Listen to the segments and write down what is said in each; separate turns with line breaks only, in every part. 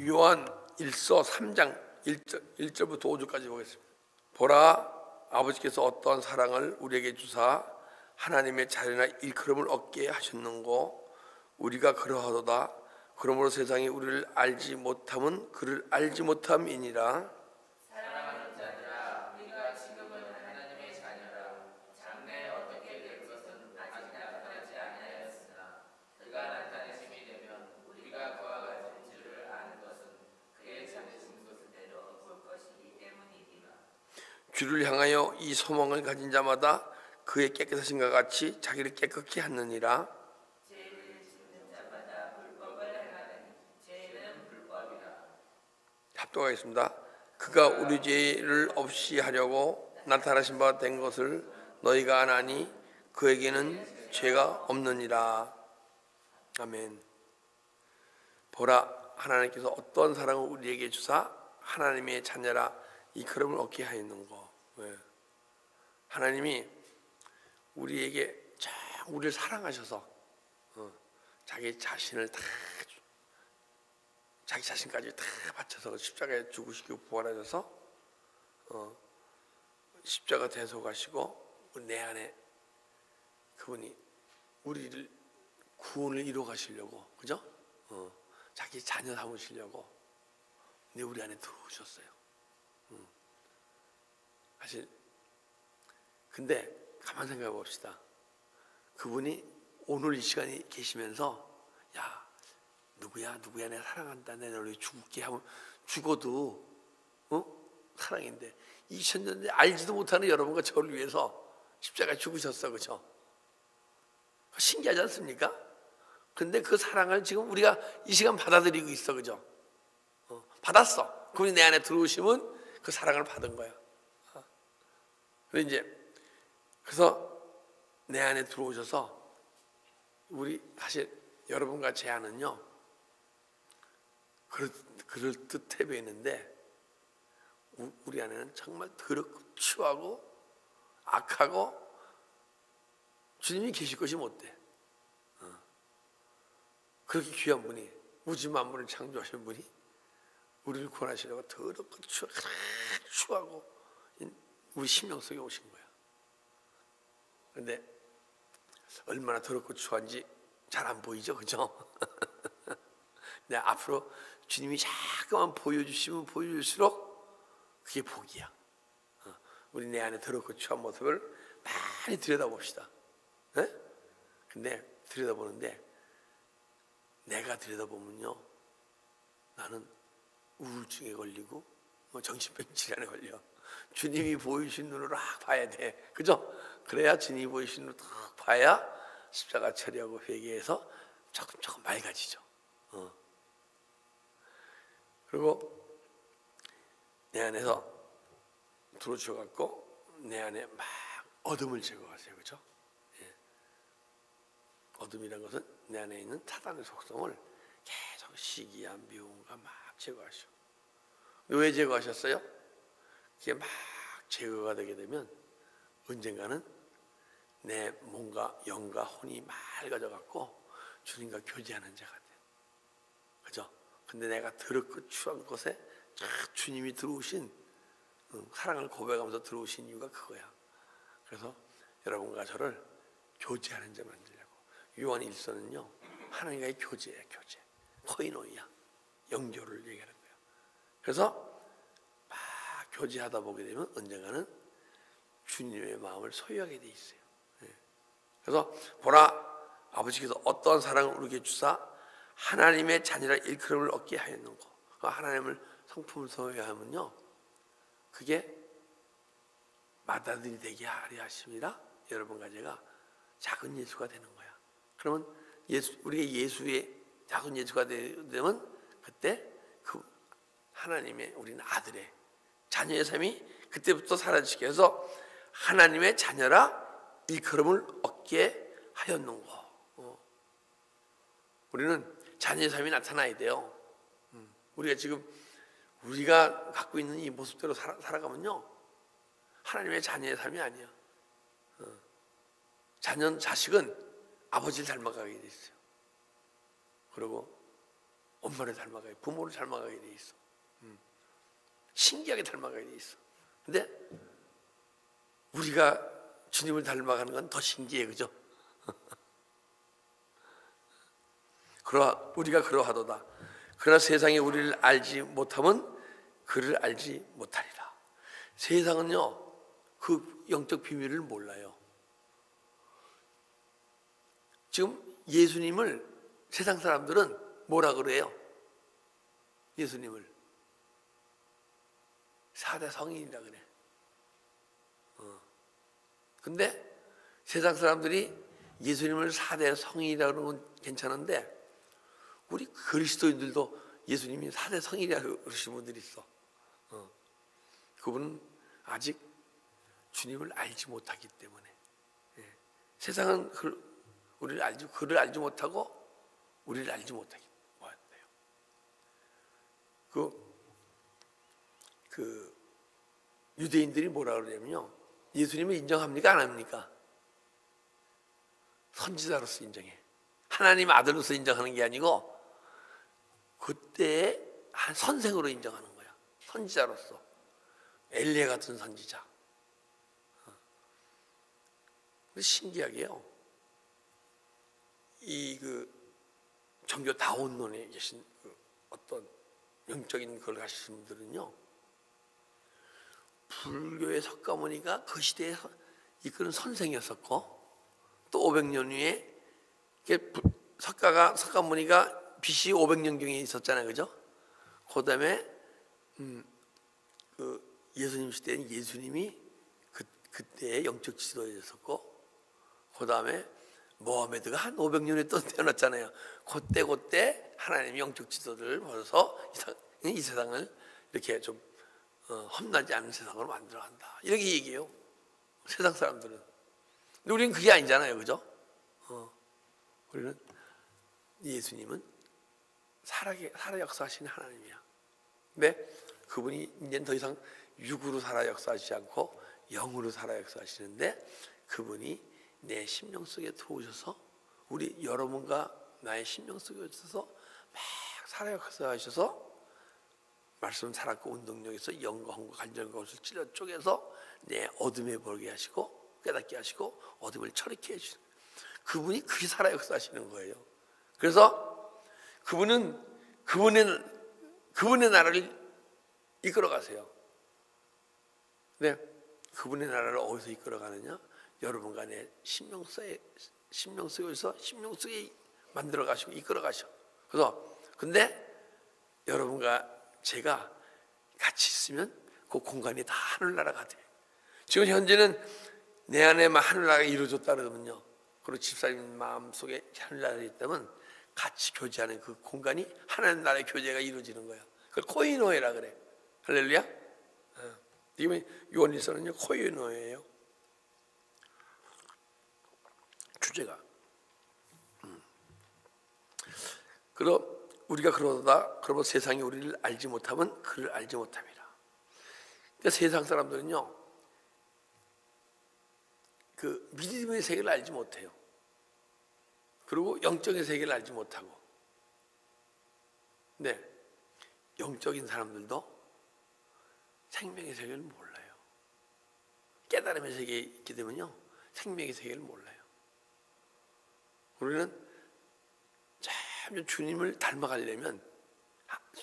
요한 1서 3장 1절부터 5절까지 보겠습니다. 보라, 아버지께서 어떠한 사랑을 우리에게 주사 하나님의 자녀나 일컬음을 얻게 하셨는고 우리가 그러하도다. 그러므로 세상이 우리를 알지 못함은 그를 알지 못함이니라.
사랑하는 자들아, 우리가 지금은 하나님의 자녀라. 장래에 어떻게 될 것은 아직 나타나지 아니하였으나 그가 나타내심이 되면 우리가 그와 같은 줄을 아는 것은 그의 전해진 것대로 볼 것이기 때문이니라.
주를 향하여 이 소망을 가진 자마다 그의 깨끗하심과 같이 자기를 깨끗게 하느니라.
죄를 짓는 자마다 불법을 행하는 죄는 불법이라.
합독하겠습니다. 그가 우리 죄를 없이 하려고 나타나신 바 된 것을 너희가 아나니 그에게는 죄가 없느니라. 아멘. 보라, 하나님께서 어떤 사랑을 우리에게 주사 하나님의 자녀라 이 그름을 얻게 하였는고. 하나님이 우리에게 우리를 사랑하셔서 자기 자신을 다 자기 자신까지 다 바쳐서 십자가에 죽으시고 부활하셔서 십자가 대속하시고 내 안에 그분이 우리를 구원을 이루어 가시려고, 그죠? 자기 자녀 삼으시려고 우리 안에 들어오셨어요. 사실 근데 가만 생각해 봅시다. 그분이 오늘 이 시간에 계시면서 야, 누구야 내가 사랑한다, 내가 너를 죽게 하면 죽어도 사랑인데 2000년 전에 알지도 못하는 여러분과 저를 위해서 십자가에 죽으셨어, 그죠? 신기하지 않습니까? 근데 그 사랑을 지금 우리가 이 시간 받아들이고 있어, 그죠? 받았어. 그분이 내 안에 들어오시면 그 사랑을 받은 거야. 그래서 내 안에 들어오셔서 우리 사실 여러분과 제 안은요 그럴 듯해 보이는데 우리 안에는 정말 더럽고 추하고 악하고 주님이 계실 것이 못 돼. 그렇게 귀한 분이, 우주 만물을 창조하신 분이 우리를 구원하시려고 더럽고 추하고 우리 심령 속에 오신 거야. 그런데 얼마나 더럽고 추한지 잘 안 보이죠, 그죠? 근데 앞으로 주님이 자꾸만 보여주시면 보여줄수록 그게 복이야. 우리 내 안에 더럽고 추한 모습을 많이 들여다봅시다. 근데 들여다보는데 내가 들여다보면요, 나는 우울증에 걸리고 정신병 질환에 걸려. 주님이 보이신 눈으로 딱 봐야 돼, 그죠? 그래야 주님이 보이신 눈으로 딱 봐야 십자가 처리하고 회개해서 조금 맑아지죠. 그리고 내 안에서 들어주셔갖고 내 안에 막 어둠을 제거하세요, 그죠? 어둠이란 것은 내 안에 있는 사단의 속성을 계속 시기와 미움과 막 제거하시고. 왜 제거하셨어요? 그게 막 제거가 되게 되면 언젠가는 내 몸과 영과 혼이 맑아져 갖고 주님과 교제하는 자가 돼, 그죠? 근데 내가 더럽고 추한 곳에 주님이 들어오신, 사랑을 고백하면서 들어오신 이유가 그거야. 그래서 여러분과 저를 교제하는 자 만들려고. 요한 1서는요 하나님과의 교제야, 교제. 코이노이야, 영교를 얘기하는 거야. 그래서 막 교제하다 보게 되면 언젠가는 주님의 마음을 소유하게 돼 있어요. 그래서 보라, 아버지께서 어떠한 사랑을 우리에게 주사 하나님의 자녀라 일컬음을 얻게 하였는고. 하나님을 성품을 소유하면요 그게 맏아들이 되게 하려 하심이라 여러분과 제가 작은 예수가 되는 거야. 그러면 우리가 예수의 작은 예수가 되면 그때 그 하나님의, 우리는 아들의 자녀의 삶이 그때부터 사라지게 해서 하나님의 자녀라 일컬음을 얻게 하였는고. 우리는 자녀의 삶이 나타나야 돼요. 우리가 지금 우리가 갖고 있는 이 모습대로 살아가면요 하나님의 자녀의 삶이 아니야. 자식은 아버지를 닮아가게 돼 있어요. 그리고 엄마를 닮아가야, 부모를 닮아가게 돼 있어. 신기하게 닮아가게 돼 있어. 근데 우리가 주님을 닮아가는 건 더 신기해, 그죠? 우리가 그러하도다. 그러나 세상이 우리를 알지 못하면 그를 알지 못하리라. 세상은요, 그 영적 비밀을 몰라요. 지금 예수님을 세상 사람들은 뭐라 그래요? 예수님을 4대 성인이라 그래. 근데 세상 사람들이 예수님을 4대 성인이라 그러면 괜찮은데, 우리 그리스도인들도 예수님이 4대 성인이라 그러시는 분들이 있어. 그분은 아직 주님을 알지 못하기 때문에. 세상은 그를 알지 못하고 우리를 알지 못하기 뭐한대요. 그 유대인들이 뭐라 그러냐면요, 예수님을 인정합니까 안 합니까? 선지자로서 인정해. 하나님 아들로서 인정하는 게 아니고 그때의 한 선생으로 인정하는 거야. 선지자로서. 엘리야 같은 선지자. 신기하게요, 정교 다원론에 계신 어떤 영적인 걸 가신 분들은요, 불교의 석가모니가 그 시대에 이끄는 선생이었었고, 또 500년 후에 석가모니가 BC 500년경에 있었잖아요, 그죠? 그 다음에 예수님 시대에는 예수님이 그때의 영적 지도자였었고, 그 다음에 모하메드가 한 500년에 또 태어났잖아요. 그때 하나님이 영적 지도자를 벌어서 이 세상을 이렇게 좀 험나지 않은 세상으로 만들어간다, 이렇게 얘기해요, 세상 사람들은. 근데 우리는 그게 아니잖아요, 그죠? 우리는 예수님은 살아 역사하시는 하나님이야. 근데 그분이 이제 더 이상 육으로 살아 역사하시지 않고 영으로 살아 역사하시는데, 그분이 내 심령 속에 들어오셔서 우리 여러분과 나의 심령 속에 오셔서 막 살아 역사하셔서 말씀 살았고 운동력에서 영과 혼과 간절과 것을 찔러 쪼개서 내 어둠에 벌게 하시고 깨닫게 하시고 어둠을 철익게 해주시는, 그분이 그게 살아 역사하시는 거예요. 그래서 그분은 그분의 나라를 이끌어 가세요. 네, 그분의 나라를 어디서 이끌어 가느냐? 여러분과 내 심령 속에 만들어 가시고 이끌어 가셔. 그래서 근데 여러분과 제가 같이 있으면 그 공간이 다 하늘나라가 돼. 지금 현재는 내 안에만 하늘나라가 이루어졌다 그러면요, 그리고 집사님 마음속에 하늘나라가 있다면 같이 교제하는 그 공간이 하늘나라의 교제가 이루어지는 거야. 그걸 코이노에라 그래. 할렐루야. 지금 요한일서는요, 코이노예요, 주제가. 그럼 우리가 그러면 세상이 우리를 알지 못하면 그를 알지 못함이라. 그러니까 세상 사람들은요, 그 믿음의 세계를 알지 못해요. 그리고 영적인 세계를 알지 못하고. 네, 영적인 사람들도 생명의 세계를 몰라요. 깨달음의 세계에 있게 되면요, 생명의 세계를 몰라요. 우리는 참 주님을 닮아가려면,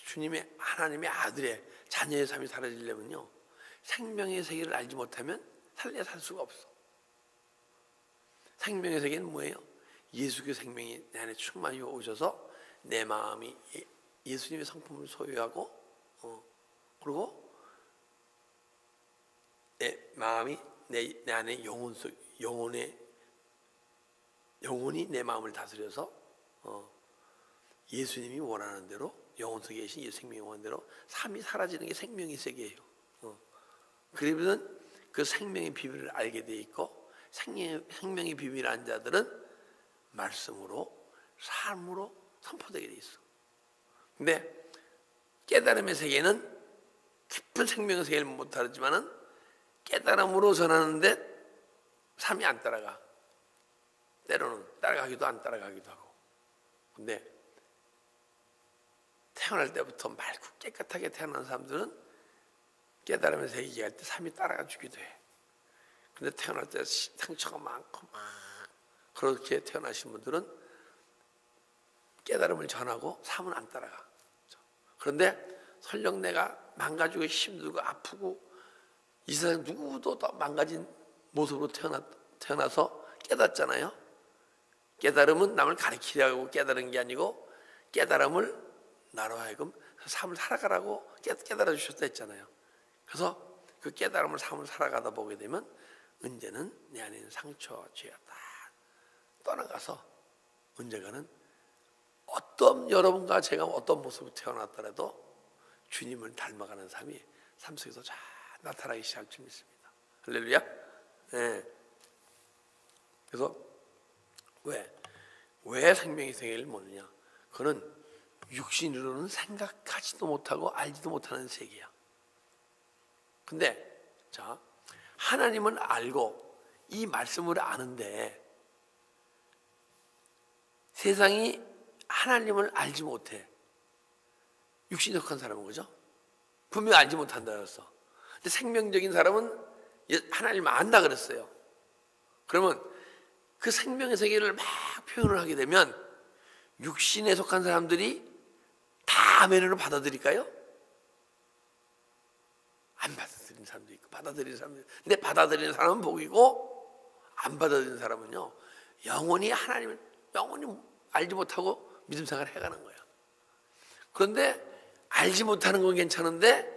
주님의 하나님의 아들의 자녀의 삶이 사라지려면요, 생명의 세계를 알지 못하면 살래 살 수가 없어. 생명의 세계는 뭐예요? 예수의 생명이 내 안에 충만히 오셔서 내 마음이 예수님의 성품을 소유하고, 그리고 내 마음이 내 안에 영혼이 내 마음을 다스려서 예수님이 원하는 대로, 영혼 속에 계신 예수 생명이 원하는 대로 삶이 사라지는 게 생명의 세계예요. 그러면 그 생명의 비밀을 알게 돼 있고, 생명의 비밀을 안 자들은 말씀으로 삶으로 선포되게 돼 있어. 근데 깨달음의 세계는 깊은 생명의 세계를 못 다루지만은 깨달음으로 전하는데 삶이 안 따라가. 때로는 따라가기도 안 따라가기도 하고. 근데 태어날 때부터 맑고 깨끗하게 태어난 사람들은 깨달으면서 얘기할 때 삶이 따라가 주기도 해. 근데 태어날 때 상처가 많고 막 그렇게 태어나신 분들은 깨달음을 전하고 삶은 안 따라가. 그런데 설령 내가 망가지고 힘들고 아프고 이 세상 누구도 더 망가진 모습으로 태어나서 깨닫잖아요. 깨달음은 남을 가르치려고 깨달은 게 아니고 깨달음을 나로 하여금 삶을 살아가라고 깨달아 주셨다 했잖아요. 그래서 그 깨달음을 삶을 살아가다 보게 되면 언제는 내 안에 있는 상처와 죄가 다 떠나가서 언젠가는 어떤 여러분과 제가 어떤 모습으로 태어났더라도 주님을 닮아가는 삶이 삶 속에서 잘 나타나기 시작할 줄 믿습니다. 할렐루야. 네. 그래서 왜 생명의 세계를 모르냐? 그는 육신으로는 생각하지도 못하고 알지도 못하는 세계야. 근데 자, 하나님은 알고 이 말씀을 아는데 세상이 하나님을 알지 못해. 육신에 속한 사람은 그죠? 분명히 알지 못한다 그랬어. 근데 생명적인 사람은 하나님을 안다 그랬어요. 그러면 그 생명의 세계를 막 표현을 하게 되면 육신에 속한 사람들이 다 아멘으로 받아들일까요? 안 받아들이는 사람도 있고 받아들이는 사람도 있고. 근데 받아들이는 사람은 복이고 안 받아들이는 사람은요 영원히 하나님을 영원히 알지 못하고 믿음 생활을 해가는 거야. 그런데 알지 못하는 건 괜찮은데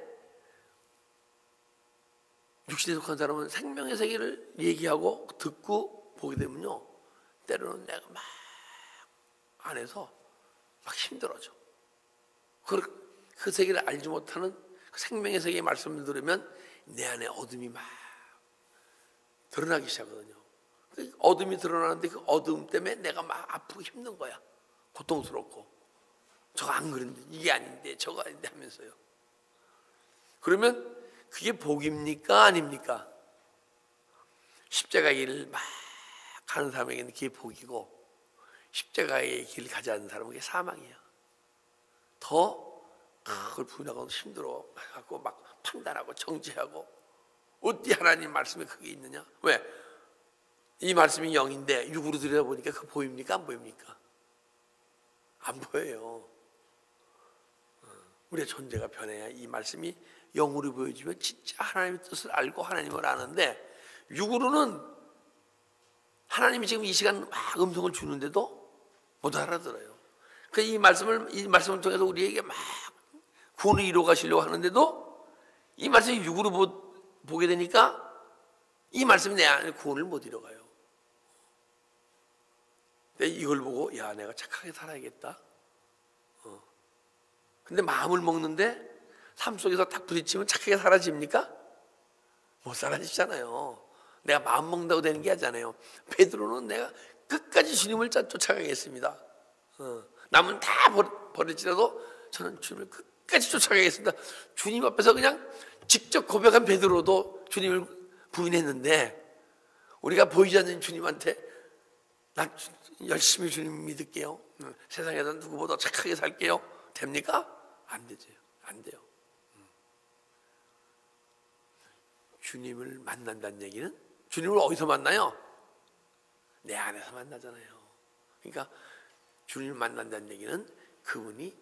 육신에 속한 사람은 생명의 세계를 얘기하고 듣고 보게 되면요 때로는 내가 막 안에서 막 힘들어져. 그 세계를 알지 못하는 그 생명의 세계의 말씀을 들으면 내 안에 어둠이 막 드러나기 시작하거든요. 그 어둠이 드러나는데 그 어둠 때문에 내가 막 아프고 힘든 거야. 고통스럽고 저거 안 그런데 이게 아닌데 저거 아닌데 하면서요. 그러면 그게 복입니까 아닙니까? 십자가의 길을 막 가는 사람에게는 그게 복이고 십자가의 길을 가지 않는 사람에게 사망이야. 더 그걸 부인하고 힘들어하고 막 판단하고 정죄하고 어디 하나님 말씀에 그게 있느냐? 왜? 이 말씀이 영인데 육으로 들여다보니까 그거 보입니까 안 보입니까? 안 보여요. 우리의 존재가 변해야 이 말씀이 영으로 보여지면 진짜 하나님의 뜻을 알고 하나님을 아는데 육으로는 하나님이 지금 이 시간 막 음성을 주는데도 못 알아들어요. 그 이 말씀을 통해서 우리에게 막 구원을 이루어 가시려고 하는데도 이 말씀이 육으로 보게 되니까 이 말씀이 내 안에 구원을 못 이뤄가요. 근데 이걸 보고 야 내가 착하게 살아야겠다. 근데 마음을 먹는데 삶 속에서 딱 부딪히면 착하게 사라집니까? 못 사라지잖아요. 내가 마음 먹는다고 되는 게 아니잖아요. 베드로는 내가 끝까지 주님을 쫓아가겠습니다. 남은 다 버릴지라도 저는 주님을 끝까지 쫓아가겠습니다. 주님 앞에서 그냥 직접 고백한 베드로도 주님을 부인했는데 우리가 보이지 않는 주님한테 난 열심히 주님 믿을게요. 세상에서 누구보다 착하게 살게요. 됩니까? 안 되죠. 안 돼요. 주님을 만난다는 얘기는 주님을 어디서 만나요? 내 안에서 만나잖아요. 그러니까 주님을 만난다는 얘기는 그분이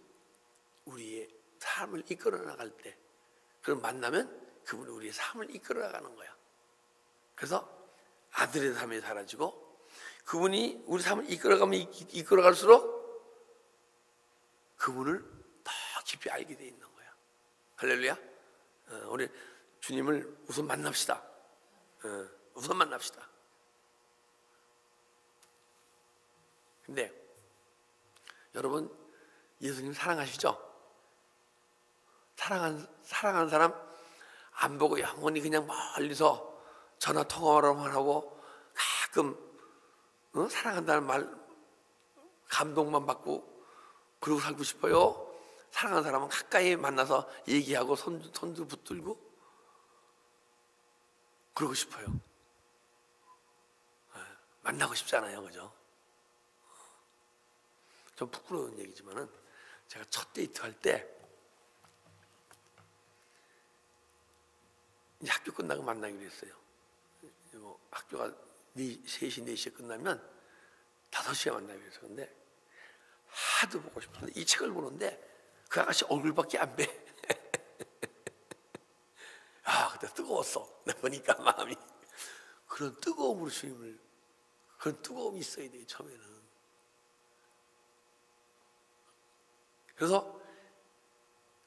우리의 삶을 이끌어 나갈 때 그걸 만나면 그분이 우리의 삶을 이끌어 나가는 거야. 그래서 아들의 삶이 사라지고 그분이 우리 삶을 이끌어갈수록 그분을 더 깊이 알게 돼 있는 거야. 할렐루야. 우리 주님을 우선 만납시다. 우선 만납시다. 근데 여러분 예수님 사랑하시죠? 사랑하는 사람 안 보고 영원히 그냥 멀리서 전화 통화만 하고 가끔 사랑한다는 말 감동만 받고 그러고 살고 싶어요? 사랑하는 사람은 가까이 만나서 얘기하고 손도 붙들고 그러고 싶어요. 만나고 싶잖아요, 그죠? 좀 부끄러운 얘기지만은 제가 첫 데이트 할 때 이제 학교 끝나고 만나기로 했어요. 학교가 3시, 4시에 끝나면 5시에 만나기로 했어요. 근데 하도 보고 싶은데 이 책을 보는데 그 아가씨 얼굴밖에 안 배. 아, 그때 뜨거웠어. 나 보니까 마음이. 그런 뜨거움으로 주님을, 그런 뜨거움이 있어야 돼요, 처음에는. 그래서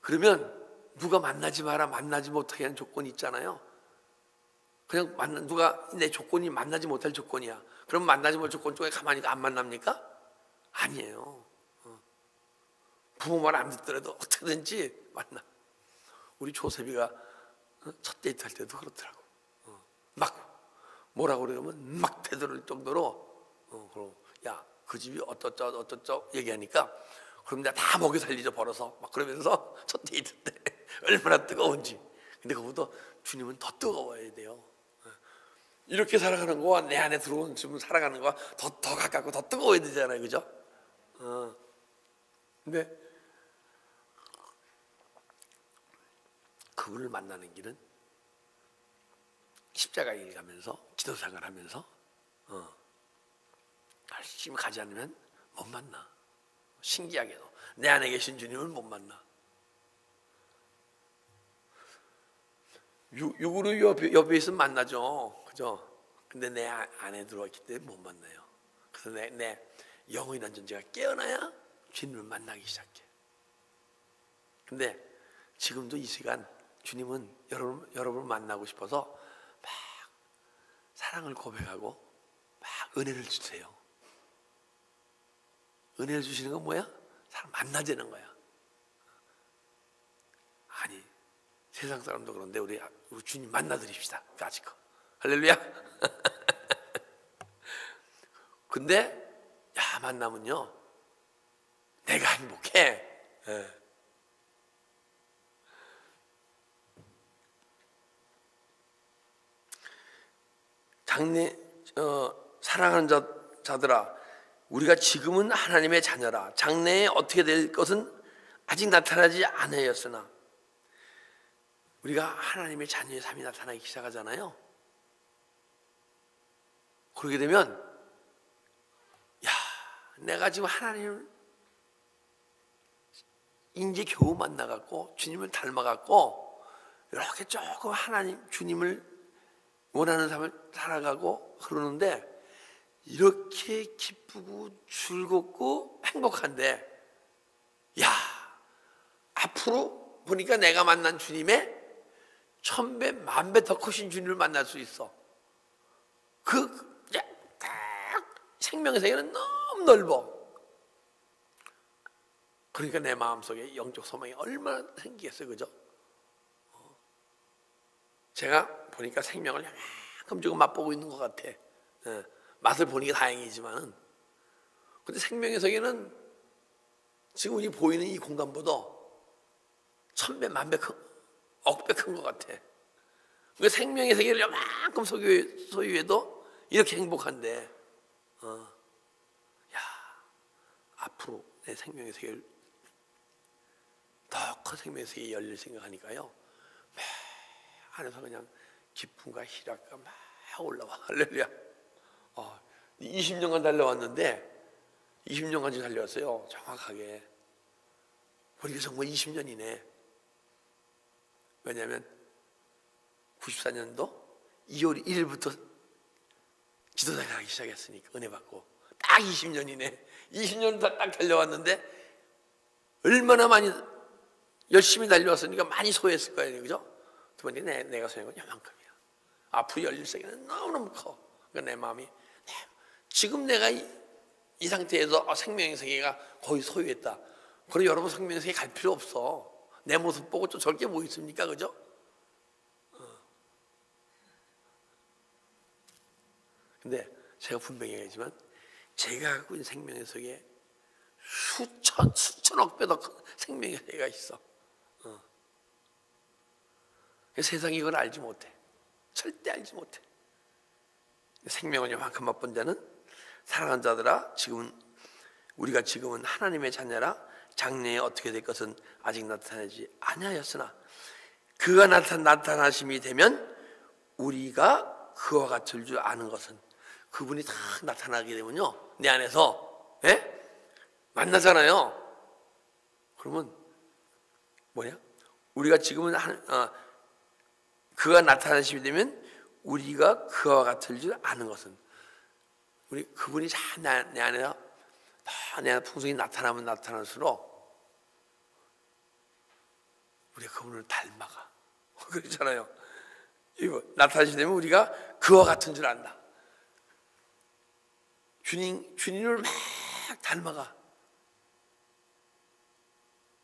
그러면 누가 만나지 마라, 만나지 못하게 하는 조건이 있잖아요. 그냥 누가 내 조건이 만나지 못할 조건이야. 그럼 만나지 못할 조건 쪽에 가만히 안 만납니까? 아니에요. 부모 말 안 듣더라도 어떻게든지 만나. 우리 조셉이가 첫 데이트 할 때도 그렇더라고. 막 뭐라고 그러면 막 되돌릴 정도로 야, 그 집이 어쩌쩌 얘기하니까 그럼 내가 다 먹여 살리죠, 벌어서. 막 그러면서 첫 데이트 때 얼마나 뜨거운지. 근데 그보다 주님은 더 뜨거워야 돼요. 이렇게 살아가는 거와 내 안에 들어온 지금 살아가는 거와 더 가깝고 더 뜨거워야 되잖아요, 그죠? 근데 그분을 만나는 길은 십자가 길 가면서 지도생활 하면서 열심히 가지 않으면 못 만나. 신기하게도 내 안에 계신 주님을 못 만나. 육으로 옆에 있으면 만나죠, 그죠? 근데 내 안에 들어왔기 때문에 못 만나요. 그래서 내 영혼이라는 존재가 깨어나야 주님을 만나기 시작해. 근데 지금도 이 시간 주님은 여러분을 만나고 싶어서 막 사랑을 고백하고 막 은혜를 주세요. 은혜를 주시는 건 뭐야? 사람 만나자는 거야. 아니, 세상 사람도 그런데 우리 주님 만나드립시다. 까짓거. 할렐루야. 근데 만나면요 내가 행복해. 사랑하는 자들아, 우리가 지금은 하나님의 자녀라. 장래에 어떻게 될 것은 아직 나타나지 않았으나. 우리가 하나님의 자녀의 삶이 나타나기 시작하잖아요. 그러게 되면 내가 지금 하나님을 이제 겨우 만나갖고 주님을 닮아갖고 이렇게 조금 하나님 주님을 원하는 삶을 살아가고 그러는데 이렇게 기쁘고 즐겁고 행복한데 앞으로 보니까 내가 만난 주님의 1000배, 10,000배 더 크신 주님을 만날 수 있어. 생명의 세계는 너무 넓어. 그러니까 내 마음속에 영적 소망이 얼마나 생기겠어요, 그죠? 제가 보니까 생명을 이만큼 지금 맛보고 있는 것 같아. 맛을 보니까 다행이지만은. 근데 생명의 세계는 지금 우리 보이는 이 공간보다 1000배, 10,000배 큰, 억배 큰 것 같아. 그 생명의 세계를 이만큼 소유해도 이렇게 행복한데, 앞으로 내 생명의 세계를 더 큰 생명의 세계에 열릴 생각하니까요, 안에서 그냥 기쁨과 희락과 막 올라와. 할렐루야. 20년간 달려왔는데 20년간 지금 달려왔어요. 정확하게. 우리가 정말 20년이네. 왜냐하면 94년도 2월 1일부터 지도자가 하기 시작했으니까 은혜 받고 딱 20년이네. 20년 딱 달려왔는데 얼마나 많이 열심히 달려왔으니까 많이 소유했을 거예요, 그죠? 두 번째 내가 소유한 건 요만큼이야. 앞으로 열릴 세계는 너무너무 커. 그러니까 내 마음이 지금 내가 이 상태에서 생명의 세계가 거의 소유했다. 그럼 여러분 생명의 세계 갈 필요 없어. 내 모습 보고 좀 저렇게 뭐 있습니까, 그죠? 근데 제가 분명히 얘기하지만 제가 갖고 있는 생명의 세계에 수천억 배 더 큰 생명의 세계가 있어. 세상이 이걸 알지 못해. 절대 알지 못해. 생명을 요만큼 맛본 자는 사랑하는 자들아, 우리가 지금은 하나님의 자녀라. 장래에 어떻게 될 것은 아직 나타나지 아니하였으나 그가 나타나심이 되면 우리가 그와 같을 줄 아는 것은, 그분이 다 나타나게 되면요 내 안에서 만나잖아요. 그러면 뭐냐? 우리가 지금은 그가 나타나심이 되면 우리가 그와 같을 줄 아는 것은, 우리 그분이 내 안에서 내 안에 풍성히 나타나면 나타날수록 우리가 그분을 닮아가. 그렇잖아요. 이거 나타나시게 되면 우리가 그와 같은 줄 안다. 주님을 막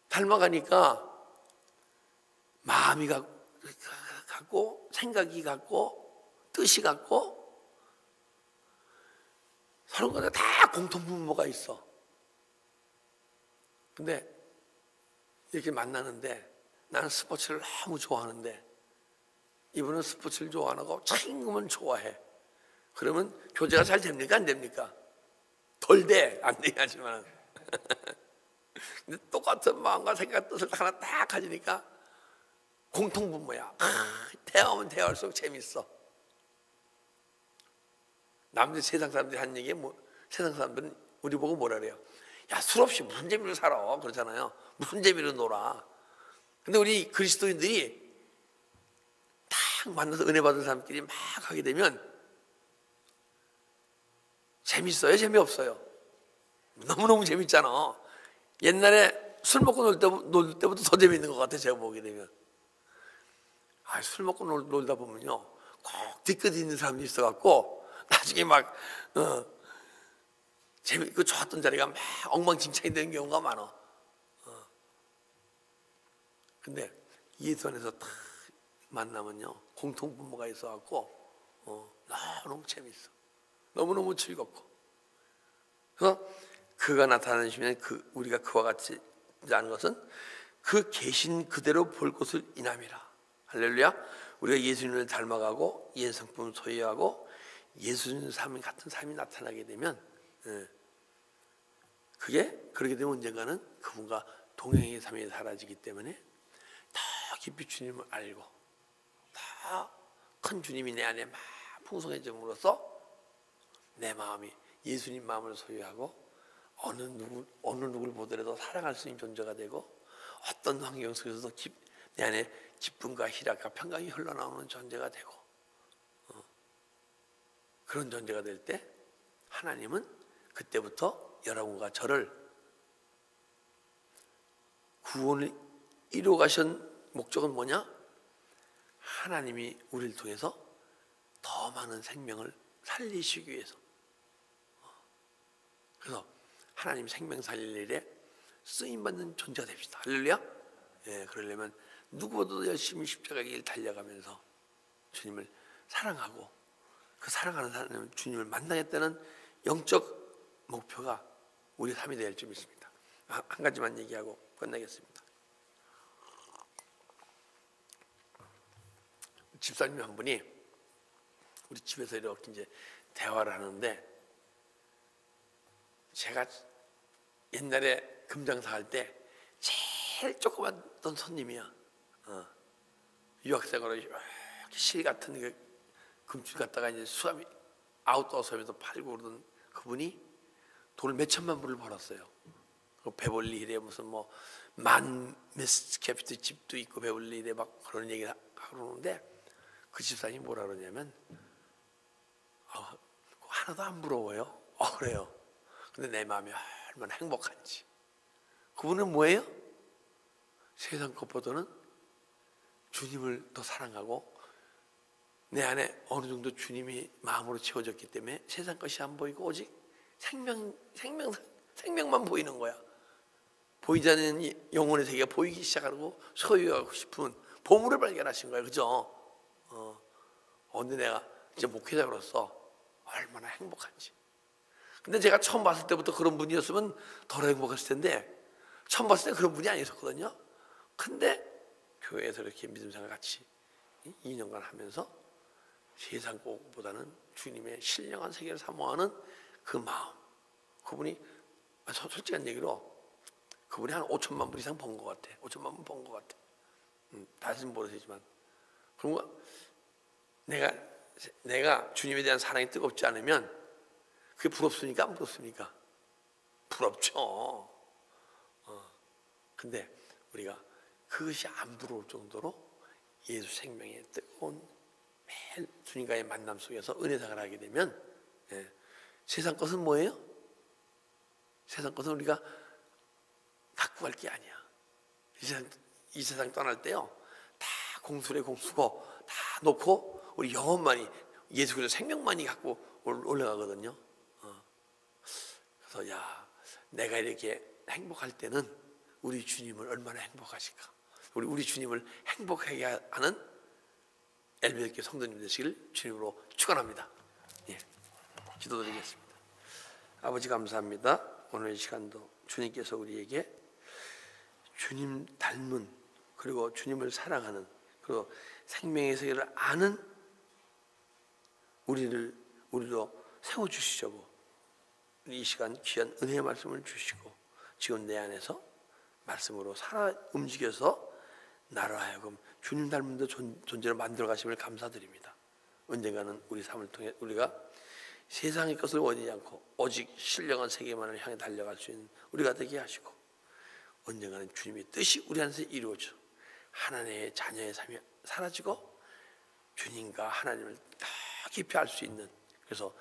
닮아가니까 마음이 같고 생각이 같고 뜻이 같고 서로 간에 다 공통분모가 있어. 근데 이렇게 만나는데 나는 스포츠를 너무 좋아하는데 이분은 스포츠를 좋아 안 하고 책임감은 좋아해. 그러면 교제가 잘 됩니까? 안 됩니까? 덜 돼. 안 되긴 하지만 근데 똑같은 마음과 생각, 뜻을 하나 딱 가지니까 공통분모야. 대화하면 대화할수록 재밌어. 남들 세상 사람들이 하는 얘기에 세상 사람들은 우리 보고 뭐라 그래요? 야, 술 없이 무슨 재미로 살아? 그러잖아요. 무슨 재미로 놀아? 근데 우리 그리스도인들이 딱 만나서 은혜 받은 사람끼리 막 하게 되면 재밌어요? 재미없어요? 너무너무 재밌잖아. 옛날에 술 먹고 놀 때부터 더 재밌는 것 같아, 제가 보게 되면. 술 먹고 놀다 보면요 꼭 뒤끝 있는 사람이 있어갖고 나중에 막 재밌고 좋았던 자리가 막 엉망진창이 되는 경우가 많아. 근데 예수 안에서 딱 만나면요 공통분모가 있어갖고 너무 재밌어. 너무너무 즐겁고. 그래서 그가 나타나시면 우리가 그와 같지 않은 것은 그 계신 그대로 볼 것을 인함이라. 할렐루야. 우리가 예수님을 닮아가고 예성품을 소유하고 예수님 삶 같은 삶이 나타나게 되면 그렇게 되면 언젠가는 그분과 동행의 삶이 사라지기 때문에 더 깊이 주님을 알고 더 큰 주님이 내 안에 막 풍성해짐으로써 내 마음이 예수님 마음을 소유하고 어느 누구를 보더라도 사랑할 수 있는 존재가 되고 어떤 환경 속에서도 내 안에 기쁨과 희락과 평강이 흘러나오는 존재가 되고 그런 존재가 될 때 하나님은 그때부터 여러분과 저를 구원을 이루어 가신 목적은 뭐냐? 하나님이 우리를 통해서 더 많은 생명을 살리시기 위해서. 그래서 하나님 생명 살릴 일에 쓰임받는 존재가 됩시다. 할렐루야. 그러려면 누구보다도 열심히 십자가의 길 달려가면서 주님을 사랑하고 그 사랑하는 사람은 주님을 만나겠다는 영적 목표가 우리 삶이 될 줄 믿습니다. 한 가지만 얘기하고 끝내겠습니다. 집사님 한 분이 우리 집에서 이렇게 이제 대화를 하는데 제가 옛날에 금장사 할 때 제일 조그만던 손님이야. 유학생으로 이렇게 실 같은 그 금줄 갖다가 이제 수암이 아웃도어 수암에서 팔고 그러던 그분이 돈을 몇 천만 불을 벌었어요. 그 베벌리 힐에 무슨 만 미스캐피트 집도 있고 베벌리 힐에 막 그런 얘기를 하고 그러는데 그 집사님이 뭐라 그러냐면 하나도 안 부러워요. 그래요. 근데 내 마음이 얼마나 행복한지. 그분은 뭐예요? 세상 것보다는 주님을 더 사랑하고 내 안에 어느 정도 주님이 마음으로 채워졌기 때문에 세상 것이 안 보이고 오직 생명만 보이는 거야. 보이지 않는 영혼의 세계가 보이기 시작하고 소유하고 싶은 보물을 발견하신 거야. 그죠? 근데 내가 이제 목회자로서 얼마나 행복한지. 근데 제가 처음 봤을 때부터 그런 분이었으면 덜 행복했을 텐데 처음 봤을 때 그런 분이 아니었거든요. 근데 교회에서 이렇게 믿음생활 같이 2년간 하면서 세상 것보다는 주님의 신령한 세계를 사모하는 그 마음, 그분이 솔직한 얘기로 그분이 한 5천만 불 이상 번 것 같아. 5천만 불 번 것 같아. 다시는 모르지만. 그럼 내가 주님에 대한 사랑이 뜨겁지 않으면 그게 부럽습니까? 안 부럽습니까? 부럽죠. 근데 우리가 그것이 안 부러울 정도로 예수 생명의 뜨거운 매일 주님과의 만남 속에서 은혜생활을 하게 되면 세상 것은 뭐예요? 세상 것은 우리가 갖고 갈 게 아니야. 이 세상 떠날 때요, 다 공수래 공수고 다 놓고 우리 영혼만이, 예수 그리스도 생명만이 갖고 올라가거든요. 그래서 내가 이렇게 행복할 때는 우리 주님을 얼마나 행복하실까. 우리 주님을 행복하게 하는 엘베드교 성도님 되시길 주님으로 축원합니다. 기도드리겠습니다. 아버지 감사합니다. 오늘 이 시간도 주님께서 우리에게 주님 닮은, 그리고 주님을 사랑하는, 그리고 생명의 세계를 아는 우리도 세워주시려고 이 시간 귀한 은혜의 말씀을 주시고 지금 내 안에서 말씀으로 살아 움직여서 나로 하여금 주님 닮은 존재로 만들어 가심을 감사드립니다. 언젠가는 우리 삶을 통해 우리가 세상의 것을 원하지 않고 오직 신령한 세계만을 향해 달려갈 수 있는 우리가 되게 하시고, 언젠가는 주님의 뜻이 우리 안에서 이루어져 하나님의 자녀의 삶이 사라지고 주님과 하나님을 더 깊이 알 수 있는, 그래서